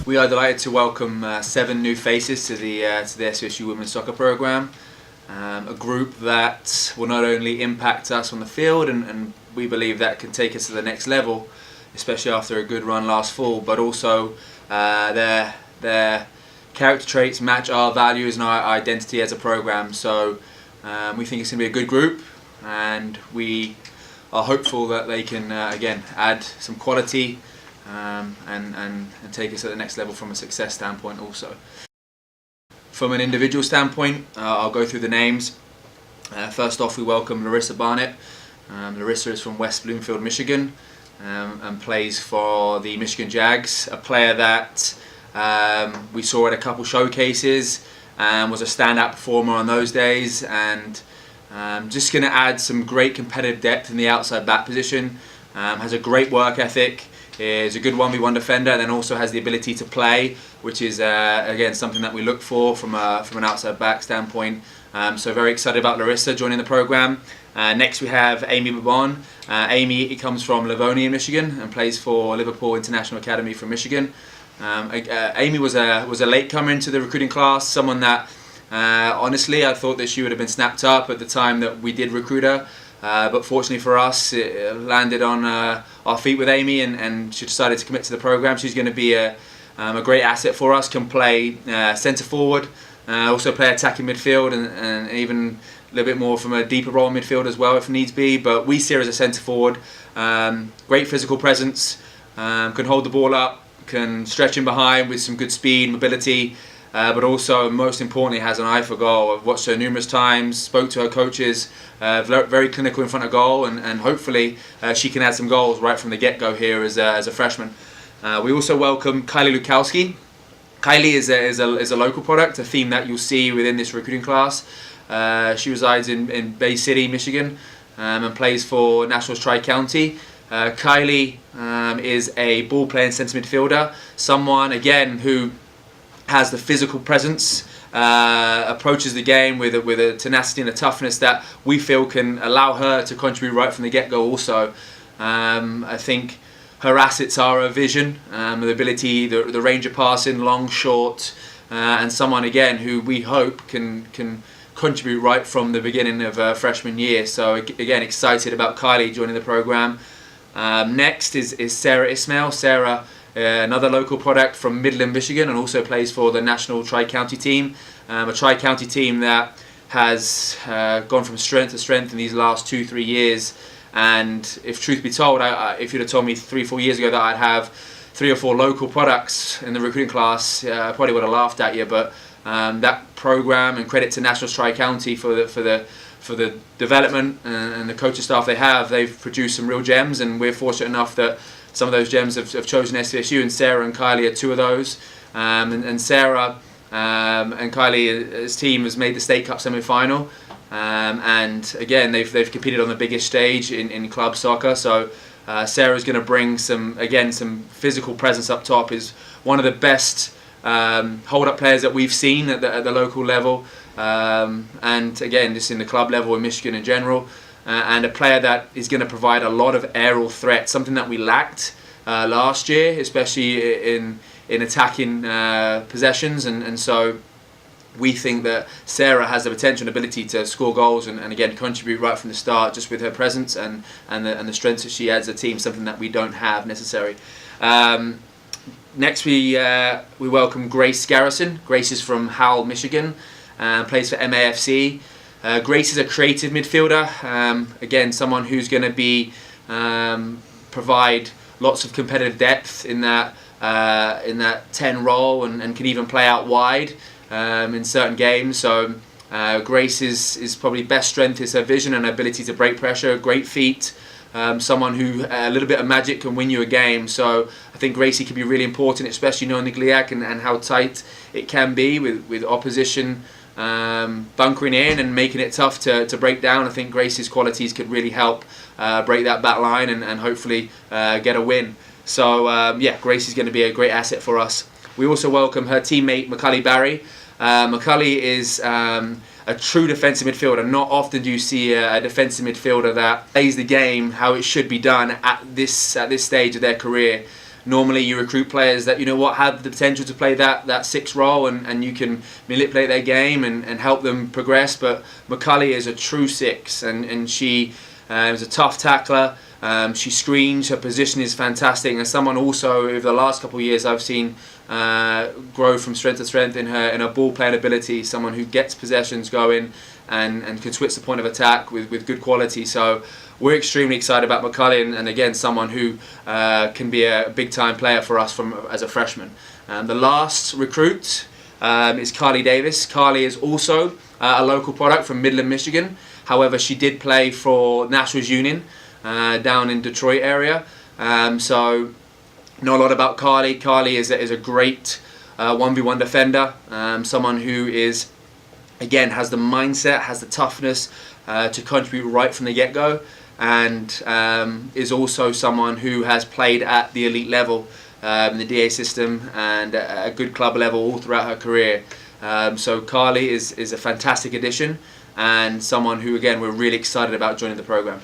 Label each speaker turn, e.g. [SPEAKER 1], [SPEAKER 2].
[SPEAKER 1] We are delighted to welcome 7 new faces to the SVSU Women's Soccer Program. A group that will not only impact us on the field, and we believe that can take us to the next level, especially after a good run last fall, but also their character traits match our values and our identity as a program. So we think it's going to be a good group, and we are hopeful that they can again add some quality and take us to the next level from a success standpoint also. From an individual standpoint, I'll go through the names. First off, we welcome Larisa Barnett. Larisa is from West Bloomfield, Michigan, and plays for the Michigan Jags, a player that we saw at a couple showcases and was a standout performer on those days, and just going to add some great competitive depth in the outside back position. Has a great work ethic, is a good 1v1 defender, and then also has the ability to play, which is again something that we look for from an outside back standpoint. So very excited about Larisa joining the program. Next we have Amy Babon. Amy comes from Livonia, Michigan, and plays for Liverpool International Academy from Michigan. Amy was a latecomer into the recruiting class, someone that honestly I thought that she would have been snapped up at the time that we did recruit her. But fortunately for us, it landed on our feet with Amy, and she decided to commit to the program. She's going to be a great asset for us. Can play centre forward, also play attacking midfield, and even a little bit more from a deeper role in midfield as well if needs be. But we see her as a centre forward. Great physical presence, can hold the ball up, can stretch in behind with some good speed, mobility. But also, most importantly, has an eye for goal. I've watched her numerous times, spoke to her coaches, very clinical in front of goal, and hopefully she can add some goals right from the get-go here as a freshman. We also welcome Kylie Lue Kowski. Kylie is a local product, a theme that you'll see within this recruiting class. She resides in Bay City, Michigan, and plays for Nationals Tri-County. Kylie is a ball-playing centre midfielder, someone, again, who has the physical presence, approaches the game with a tenacity and a toughness that we feel can allow her to contribute right from the get-go also. I think her assets are her vision, the ability, the range of passing, long, short, and someone, again, who we hope can contribute right from the beginning of freshman year. So again, excited about Kylie joining the program. Next is Sarah Ishmael. Sarah, another local product from Midland, Michigan, and also plays for the national Tri-County team. A Tri-County team that has gone from strength to strength in these last 2-3 years. And if truth be told, if you'd have told me 3-4 years ago that I'd have 3 or 4 local products in the recruiting class, I probably would have laughed at you. But that program, and credit to Nationals Tri-County for the development and the coaching staff they have, they've produced some real gems, and we're fortunate enough that some of those gems have chosen SVSU, and Sarah and Kylie are 2 of those. And Sarah and Kylie's team has made the State Cup semi-final. And again, they've competed on the biggest stage in club soccer. So Sarah's going to bring some physical presence up top. Is one of the best hold-up players that we've seen at the local level. And again, just in the club level in Michigan in general. And a player that is going to provide a lot of aerial threat, something that we lacked last year, especially in attacking possessions. And so we think that Sarah has the potential and ability to score goals and again contribute right from the start, just with her presence and the strengths that she adds to the team, something that we don't have necessarily. Next we welcome Grace Garrison. Grace is from Howell, Michigan, plays for MAFC. Grace is a creative midfielder, again someone who's going to be provide lots of competitive depth in that 10 role, and can even play out wide in certain games. So Grace's probably best strength is her vision and ability to break pressure, great feet, someone who a little bit of magic can win you a game. So I think Gracie can be really important, especially knowing the GLIAC and how tight it can be with opposition bunkering in and making it tough to break down. I think Gracie's qualities could really help break that back line and hopefully get a win. So yeah, Gracie's going to be a great asset for us. We also welcome her teammate Mccauley Berry. Mccauley is a true defensive midfielder. Not often do you see a defensive midfielder that plays the game how it should be done at this stage of their career. normally you recruit players that, you know what, have the potential to play that 6 role, and you can manipulate their game and help them progress. But Mccauley is a true 6, and she is a tough tackler. She screens, her position is fantastic, and someone also over the last couple of years I've seen grow from strength to strength in her ball playing ability. Someone who gets possessions going and can switch the point of attack with good quality. So we're extremely excited about Mccauley, and again, someone who can be a big time player for us as a freshman. The last recruit is Kylie Davis. Kylie is also a local product from Midland, Michigan. However, she did play for Nationals Union down in Detroit area. So know a lot about Kylie. Kylie is a great 1v1 defender. Someone who is, again, has the mindset, has the toughness to contribute right from the get-go, and is also someone who has played at the elite level in the DA system and a good club level all throughout her career. So Kylie is a fantastic addition, and someone who, again, we're really excited about joining the program.